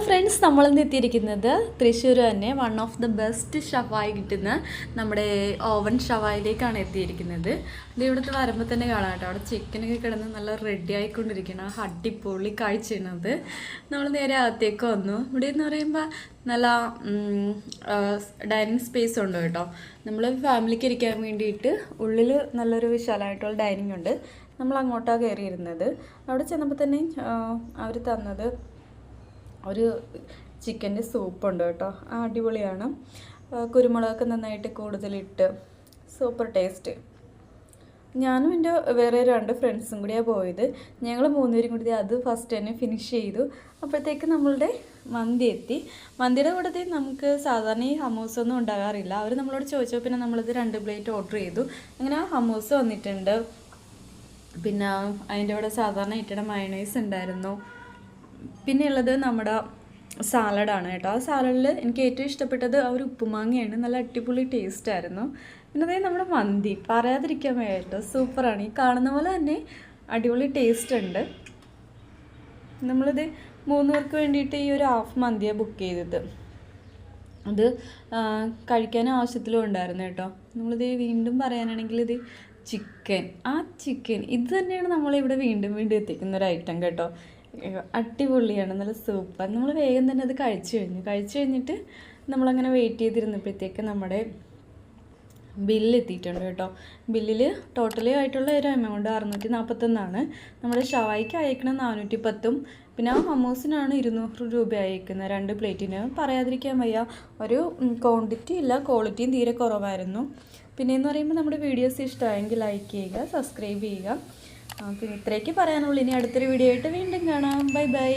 Friends, നമ്മളിന്ന് എത്തിയിരിക്കുന്നത് തൃശ്ശൂർ തന്നെ വൺ ഓഫ് ദ ബെസ്റ്റ് ഷവായി കിട്ടുന്ന നമ്മുടെ ഓവൻ ഷവായിലേക്കാണ് എത്തിയിരിക്കുന്നത്. ഇത് ഇവിടുത്തെ വരുമ്പോൾ തന്നെ കാണാം കേട്ടോ. അവിടെ ചിക്കനൊക്കെ കിടന്ന് നല്ല റെഡി ആയിക്കൊണ്ടിരിക്കണം. അടിപൊളി കാഴ്ചയാണത്. നമ്മൾ നേരെ അകത്തേക്ക് വന്നു. ഇവിടെ എന്ന് പറയുമ്പോൾ നല്ല ഡൈനിങ് സ്പേസ് ഉണ്ട് കേട്ടോ. നമ്മൾ ഫാമിലിക്ക് ഇരിക്കാൻ വേണ്ടിയിട്ട് ഉള്ളിൽ നല്ലൊരു വിശാലമായിട്ടുള്ള ഡൈനിങ് ഉണ്ട്. നമ്മൾ അങ്ങോട്ടാണ് കയറിയിരുന്നത്. അവിടെ ചെന്നപ്പോൾ തന്നെ അവർ തന്നത് ഒരു ചിക്കൻ്റെ സൂപ്പുണ്ട് കേട്ടോ. അടിപൊളിയാണ്. കുരുമുളകൊക്കെ നന്നായിട്ട് കൂടുതലിട്ട് സൂപ്പർ ടേസ്റ്റ്. ഞാനും എൻ്റെ വേറെ 2 ഫ്രണ്ട്സും കൂടിയാണ് പോയത്. ഞങ്ങൾ 3 പേരും കൂടി അത് ഫസ്റ്റ് തന്നെ ഫിനിഷ് ചെയ്തു. അപ്പോഴത്തേക്ക് നമ്മളുടെ മന്തി എത്തി. മന്തിയുടെ കൂടെ നമുക്ക് സാധാരണ ഈ ഹമൂസൊന്നും ഉണ്ടാകാറില്ല. അവർ നമ്മളോട് ചോദിച്ചപ്പോൾ പിന്നെ നമ്മളിത് 2 പ്ലേറ്റ് ഓർഡർ ചെയ്തു. അങ്ങനെ ഹമൂസ് വന്നിട്ടുണ്ട്. പിന്നെ അതിൻ്റെ കൂടെ സാധാരണ ഇട്ടിടെ മയണൈസ് ഉണ്ടായിരുന്നു. പിന്നെ ഉള്ളത് നമ്മുടെ സാലഡാണ് കേട്ടോ. ആ സാലഡിൽ എനിക്ക് ഏറ്റവും ഇഷ്ടപ്പെട്ടത് ആ ഒരു ഉപ്പുമാങ്ങയാണ്. നല്ല അടിപൊളി ടേസ്റ്റായിരുന്നു. പിന്നെ അതേ നമ്മുടെ മന്തി പറയാതിരിക്കാൻ വേണ്ടിയിട്ട് സൂപ്പറാണ്. ഈ കാണുന്ന പോലെ തന്നെ അടിപൊളി ടേസ്റ്റ് ഉണ്ട്. നമ്മളിത് 3 പേർക്ക് വേണ്ടിയിട്ട് ഈ ഒരു ഹാഫ് മന്തിയാണ് ബുക്ക് ചെയ്തത്. അത് കഴിക്കാൻ ആവശ്യത്തിലും ഉണ്ടായിരുന്നു കേട്ടോ. നമ്മളിത് വീണ്ടും പറയാനാണെങ്കിൽ ഇത് ചിക്കൻ ഇത് തന്നെയാണ് നമ്മളിവിടെ വീണ്ടും വീണ്ടും എത്തിക്കുന്ന ഒരു ഐറ്റം കേട്ടോ. അടിപൊളിയാണ്, നല്ല സൂപ്പർ. നമ്മൾ വേഗം തന്നെ അത് കഴിച്ചു കഴിഞ്ഞിട്ട് നമ്മളങ്ങനെ വെയിറ്റ് ചെയ്തിരുന്നപ്പോഴത്തേക്ക് നമ്മുടെ ബില്ല് എത്തിയിട്ടുണ്ട് കേട്ടോ. ബില്ലിൽ ടോട്ടലി ആയിട്ടുള്ള ഒരു എമൗണ്ട് 641 നമ്മുടെ ഷവായിക്ക് അയക്കണം 410. പിന്നെ ആ ഹമൂസിനാണ് 200 രൂപ അയക്കുന്നത് 2 പ്ലേറ്റിന്. പറയാതിരിക്കാൻ വയ്യ, ഒരു ക്വാണ്ടിറ്റി ഇല്ല, ക്വാളിറ്റിയും തീരെ കുറവായിരുന്നു. പിന്നെയെന്ന് പറയുമ്പോൾ നമ്മുടെ വീഡിയോസ് ഇഷ്ടമായെങ്കിൽ ലൈക്ക് ചെയ്യുക, സബ്സ്ക്രൈബ് ചെയ്യുക. പിന്നെ ഇത്രയൊക്കെ പറയാനുള്ളൂ. ഇനി അടുത്തൊരു വീഡിയോ ആയിട്ട് വീണ്ടും കാണാം. Bye bye.